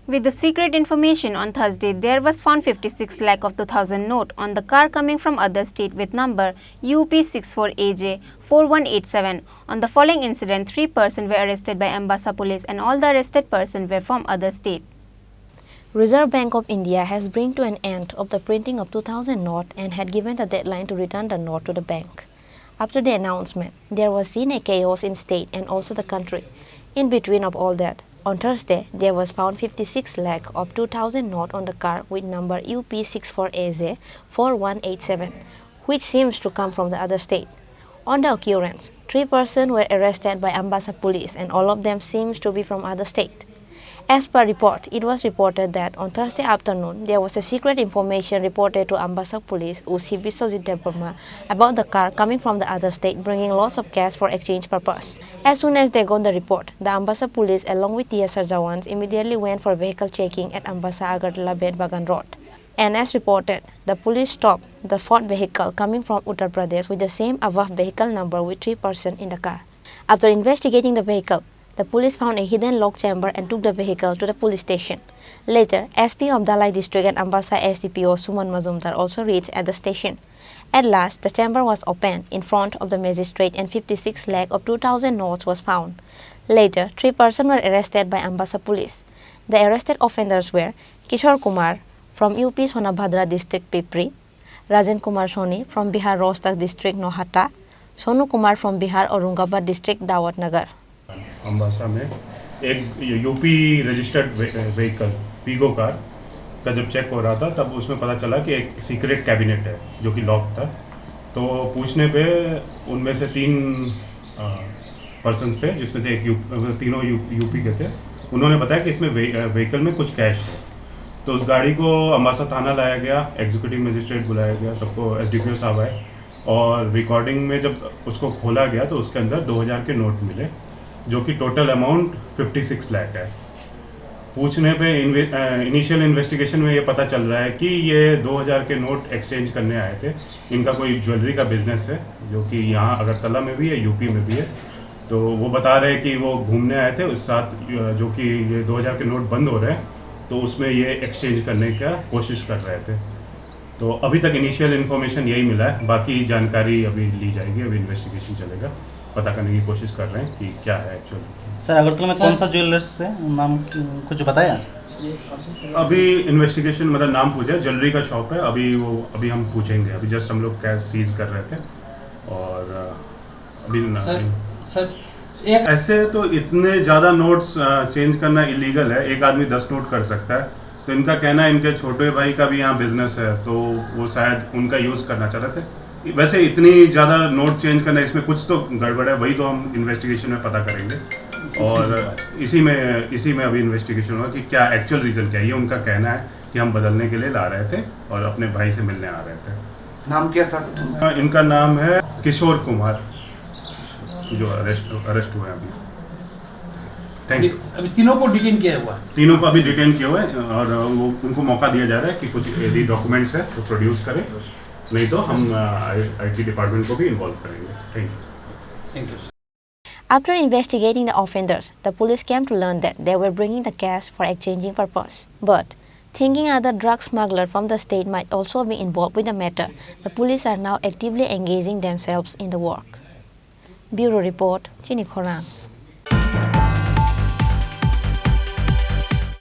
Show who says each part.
Speaker 1: With the secret information on Thursday, there was found 56 lakh of 2000 note on the car coming from other state with number UP64AJ 4187. On the following incident, 3 persons were arrested by Ambassa police and all the arrested persons were from other state.
Speaker 2: Reserve Bank of India has bring to an end of the printing of 2000 note and had given the deadline to return the note to the bank. After the announcement, there was seen a chaos in state and also the country. In between of all that, on Thursday, there was found 56 lakh of 2000 note on the car with number UP64AZ 4187, which seems to come from the other state. On the occurrence, 3 persons were arrested by Ambassa police and all of them seems to be from other state. As per report, it was reported that on Thursday afternoon, there was a secret information reported to Ambassa police Usi Biswajit Devarma about the car coming from the other state bringing lots of cash for exchange purpose. As soon as they got the report, the Ambassa police along with TSR Jawans immediately went for vehicle checking at Ambassa Agartala Bed Bagan Road. And as reported, the police stopped the 4th vehicle coming from Uttar Pradesh with the same above vehicle number with 3 persons in the car. After investigating the vehicle, the police found a hidden lock chamber and took the vehicle to the police station. Later, SP of Dalai District and Ambassa SDPO Suman Mazumdar also reached at the station. At last, the chamber was opened in front of the magistrate and 56 lakh of 2000 notes was found. Later, 3 persons were arrested by Ambassa police. The arrested offenders were Kishore Kumar from UP Sonabhadra District Pipri, Rajan Kumar Soni from Bihar Rohtak District Nohata, Sonu Kumar from Bihar Aurangabad District Dawat Nagar.
Speaker 3: Ambassa में एक UP registered vehicle Vigo car का जब check हो रहा था तब उसमें पता चला कि एक सीक्रेट कैबिनेट है जो कि लॉक था। तो पूछने पे उनमें से 3 पर्सन्स थे जिसमें से तीनों यूपी के थे। उन्होंने बताया कि इसमें व्हीकल में कुछ कैश है। तो उस गाड़ी को अम्बासा थाना लाया गया, एग्जीक्यूटिव मजिस्ट्रेट बुलाया गया, सबको SDPO साहब आए और रिकॉर्डिंग में जब उसको खोला गया तो उसके अंदर 2000 के नोट मिले जो कि टोटल अमाउंट 56 लाख है। पूछने पे इनिशियल इन्वेस्टिगेशन में ये पता चल रहा है कि ये 2000 के नोट एक्सचेंज करने आए थे। इनका कोई ज्वेलरी का बिजनेस है जो कि यहाँ अगरतला में भी है, यूपी में भी है। तो वो बता रहे हैं कि वो घूमने आए थे उस साथ जो कि ये 2000 के नोट बंद हो रहे हैं तो उसमें ये एक्सचेंज करने का कोशिश कर रहे थे। तो अभी तक इनिशियल इन्फॉर्मेशन यही मिला है, बाकी जानकारी अभी ली जाएगी, अभी इन्वेस्टिगेशन चलेगा, पता करने की कोशिश कर रहे हैं कि क्या है एक्चुअली।
Speaker 4: सर अगरतला में कौन सा ज्वेलर्स है, नाम कुछ बताया?
Speaker 3: अभी इन्वेस्टिगेशन मतलब नाम पूछा, ज्वेलरी का शॉप है, अभी हम पूछेंगे। अभी जस्ट हम लोग कैश सीज कर रहे थे और अभी
Speaker 5: सर
Speaker 3: ऐसे तो इतने ज़्यादा नोट्स चेंज करना इलीगल है। एक आदमी 10 नोट कर सकता है। तो इनका कहना है इनके छोटे भाई का भी यहाँ बिजनेस है तो वो शायद उनका यूज़ करना चाह रहे थे। वैसे इतनी ज़्यादा नोट चेंज करना, इसमें कुछ तो गड़बड़ है, वही तो हम इन्वेस्टिगेशन में पता करेंगे और इसी में अभी इन्वेस्टिगेशन होगा कि क्या एक्चुअल रीज़न क्या है। ये उनका कहना है कि हम बदलने के लिए ला रहे थे और अपने भाई से मिलने आ रहे थे।
Speaker 5: नाम क्या सर?
Speaker 3: इनका नाम है किशोर कुमार जो अरेस्ट हुए अभी। Thank you.
Speaker 5: अभी तीनों को डिटेन किया हुआ है?
Speaker 3: तीनों को अभी डिटेन किया हुआ है और वो उनको मौका दिया जा रहा है कि कुछ यदि डॉक्यूमेंट्स है तो प्रोड्यूस करें, नहीं तो हम IT डिपार्टमेंट को भी इन्वॉल्व करेंगे।
Speaker 5: Thank you.
Speaker 2: After investigating the offenders, the police came to learn that they were bringing the cash for exchanging purpose. But thinking other drug smugglers from the state might also be involved with the matter, the police are now actively engaging themselves in the work. Bureau Report, Chini Khorang.